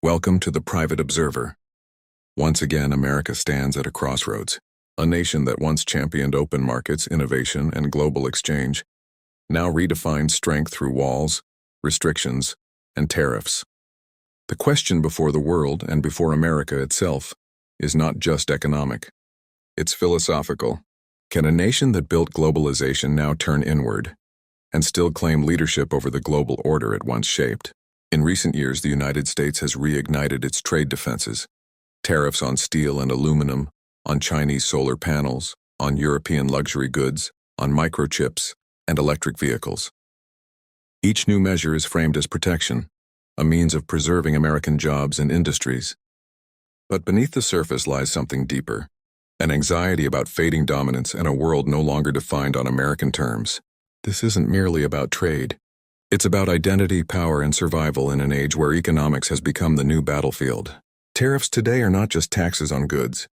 Welcome to the Private Observer. Once again, America stands at a crossroads. A nation that once championed open markets, innovation, and global exchange, now redefines strength through walls, restrictions, and tariffs. The question before the world and before America itself is not just economic. It's philosophical. Can a nation that built globalization now turn inward and still claim leadership over the global order it once shaped? In recent years, the United States has reignited its trade defenses. Tariffs on steel and aluminum, on Chinese solar panels, on European luxury goods, on microchips, and electric vehicles. Each new measure is framed as protection, a means of preserving American jobs and industries. But beneath the surface lies something deeper, an anxiety about fading dominance and a world no longer defined on American terms. This isn't merely about trade. It's about identity, power, and survival in an age where economics has become the new battlefield. Tariffs today are not just taxes on goods.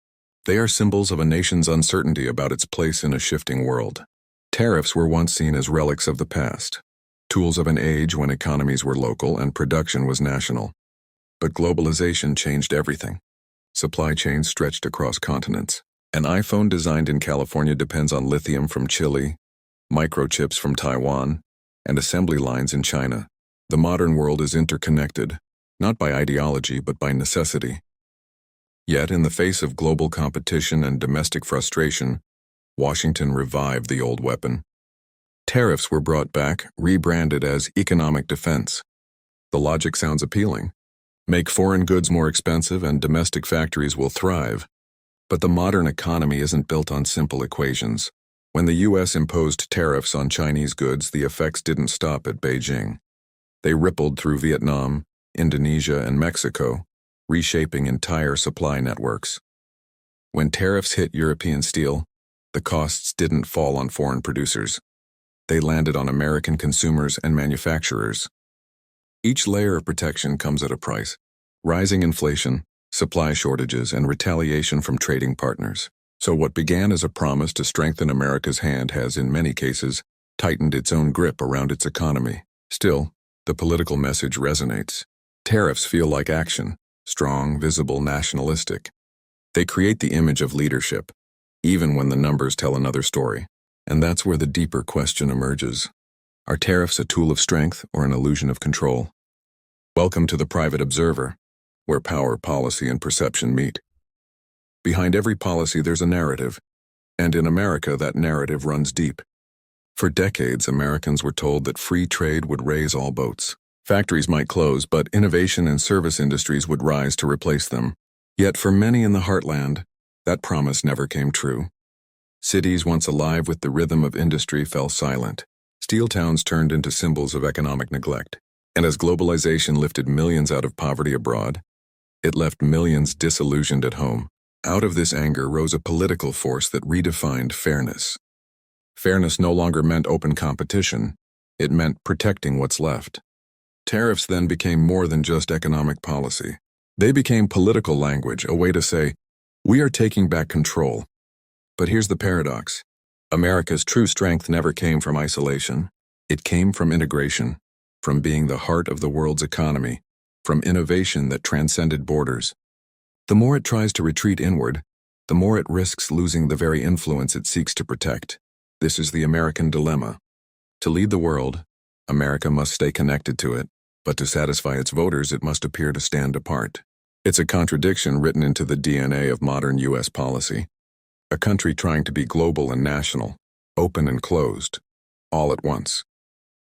They are symbols of a nation's uncertainty about its place in a shifting world. Tariffs were once seen as relics of the past, tools of an age when economies were local and production was national. But globalization changed everything. Supply chains stretched across continents. An iPhone designed in California depends on lithium from Chile, microchips from Taiwan, and assembly lines in China. The modern world is interconnected, not by ideology but by necessity. Yet, in the face of global competition and domestic frustration, Washington revived the old weapon. Tariffs were brought back, rebranded as economic defense. The logic sounds appealing. Make foreign goods more expensive and domestic factories will thrive. But the modern economy isn't built on simple equations. When the U.S. imposed tariffs on Chinese goods, the effects didn't stop at Beijing. They rippled through Vietnam, Indonesia, and Mexico, reshaping entire supply networks. When tariffs hit European steel, the costs didn't fall on foreign producers. They landed on American consumers and manufacturers. Each layer of protection comes at a price: rising inflation, supply shortages, and retaliation from trading partners. So what began as a promise to strengthen America's hand has, in many cases, tightened its own grip around its economy. Still, the political message resonates. Tariffs feel like action, strong, visible, nationalistic. They create the image of leadership, even when the numbers tell another story. And that's where the deeper question emerges. Are tariffs a tool of strength or an illusion of control? Welcome to the Private Observer, where power, policy, and perception meet. Behind every policy there's a narrative, and in America that narrative runs deep. For decades, Americans were told that free trade would raise all boats. Factories might close, but innovation and service industries would rise to replace them. Yet for many in the heartland, that promise never came true. Cities once alive with the rhythm of industry fell silent. Steel towns turned into symbols of economic neglect. And as globalization lifted millions out of poverty abroad, it left millions disillusioned at home. Out of this anger rose a political force that redefined fairness. Fairness no longer meant open competition. It meant protecting what's left. Tariffs then became more than just economic policy. They became political language, a way to say, we are taking back control. But here's the paradox. America's true strength never came from isolation. It came from integration, from being the heart of the world's economy, from innovation that transcended borders. The more it tries to retreat inward, the more it risks losing the very influence it seeks to protect. This is the American dilemma. To lead the world, America must stay connected to it, but to satisfy its voters, it must appear to stand apart. It's a contradiction written into the DNA of modern U.S. policy. A country trying to be global and national, open and closed, all at once.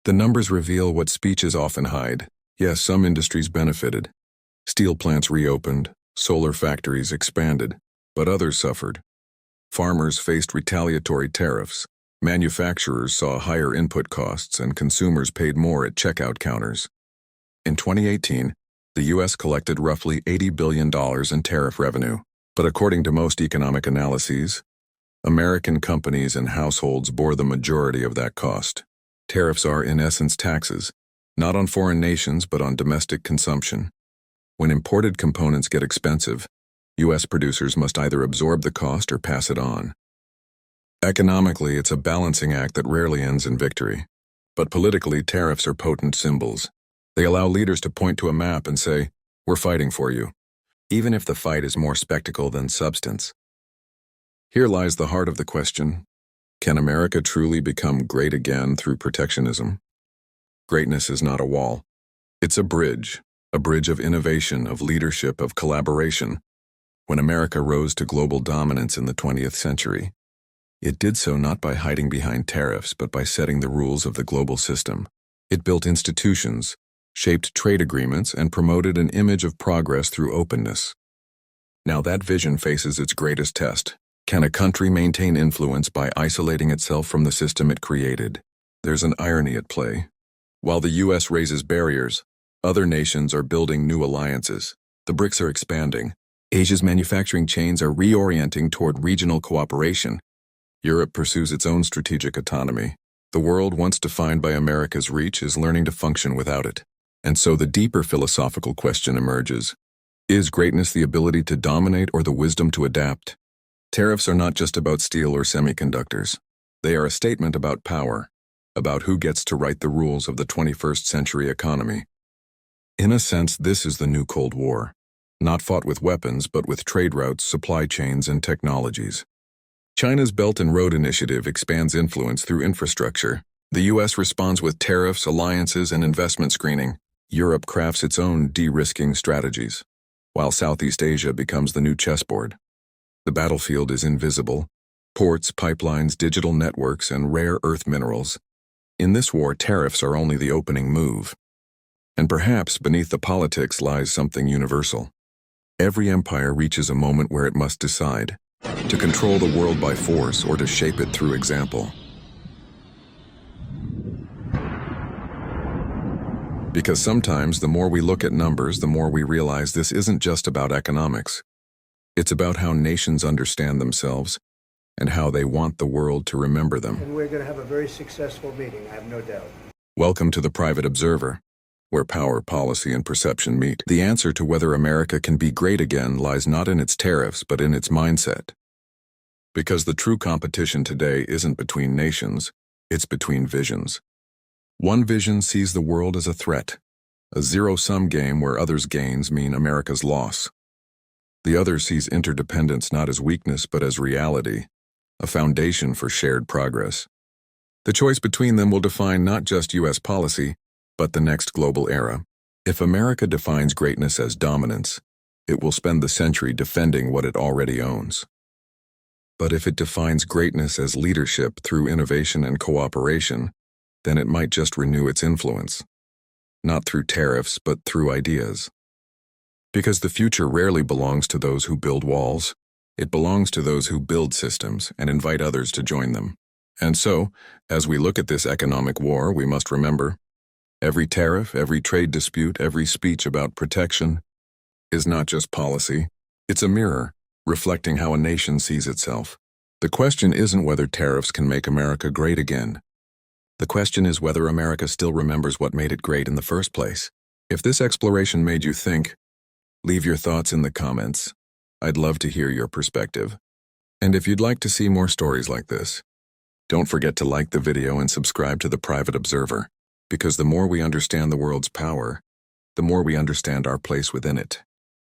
The numbers reveal what speeches often hide. Yes, some industries benefited. Steel plants reopened, solar factories expanded, but others suffered. Farmers faced retaliatory tariffs. Manufacturers saw higher input costs, and consumers paid more at checkout counters. In 2018, the U.S. collected roughly $80 billion in tariff revenue. But according to most economic analyses, American companies and households bore the majority of that cost. Tariffs are, in essence, taxes, not on foreign nations but on domestic consumption. When imported components get expensive, U.S. producers must either absorb the cost or pass it on. Economically, it's a balancing act that rarely ends in victory. But politically, tariffs are potent symbols. They allow leaders to point to a map and say, We're fighting for you, even if the fight is more spectacle than substance. Here lies the heart of the question. Can America truly become great again through protectionism? Greatness is not a wall. It's a bridge of innovation, of leadership, of collaboration. When America rose to global dominance in the 20th century, it did so not by hiding behind tariffs, but by setting the rules of the global system. It built institutions, shaped trade agreements, and promoted an image of progress through openness. Now that vision faces its greatest test. Can a country maintain influence by isolating itself from the system it created? There's an irony at play. While the U.S. raises barriers, other nations are building new alliances. The BRICS are expanding. Asia's manufacturing chains are reorienting toward regional cooperation. Europe pursues its own strategic autonomy. The world once defined by America's reach is learning to function without it. And so the deeper philosophical question emerges. Is greatness the ability to dominate or the wisdom to adapt? Tariffs are not just about steel or semiconductors. They are a statement about power, about who gets to write the rules of the 21st century economy. In a sense, this is the new Cold War, not fought with weapons but with trade routes, supply chains, and technologies. China's Belt and Road Initiative expands influence through infrastructure. The U.S. responds with tariffs, alliances, and investment screening. Europe crafts its own de-risking strategies, while Southeast Asia becomes the new chessboard. The battlefield is invisible. Ports, pipelines, digital networks, and rare earth minerals. In this war, tariffs are only the opening move. And perhaps beneath the politics lies something universal. Every empire reaches a moment where it must decide to control the world by force or to shape it through example. Because sometimes the more we look at numbers, the more we realize this isn't just about economics. It's about how nations understand themselves and how they want the world to remember them. And we're going to have a very successful meeting, I have no doubt. Welcome to the Private Observer, where power, policy, and perception meet. The answer to whether America can be great again lies not in its tariffs, but in its mindset. Because the true competition today isn't between nations, it's between visions. One vision sees the world as a threat, a zero-sum game where others' gains mean America's loss. The other sees interdependence not as weakness but as reality, a foundation for shared progress. The choice between them will define not just U.S. policy, but the next global era. If America defines greatness as dominance, it will spend the century defending what it already owns. But if it defines greatness as leadership through innovation and cooperation, then it might just renew its influence, not through tariffs but through ideas. Because the future rarely belongs to those who build walls. It belongs to those who build systems and invite others to join them. And so, as we look at this economic war, we must remember, every tariff, every trade dispute, every speech about protection is not just policy. It's a mirror, reflecting how a nation sees itself. The question isn't whether tariffs can make America great again. The question is whether America still remembers what made it great in the first place. If this exploration made you think, leave your thoughts in the comments. I'd love to hear your perspective. And if you'd like to see more stories like this, don't forget to like the video and subscribe to the Private Observer, because the more we understand the world's power, the more we understand our place within it.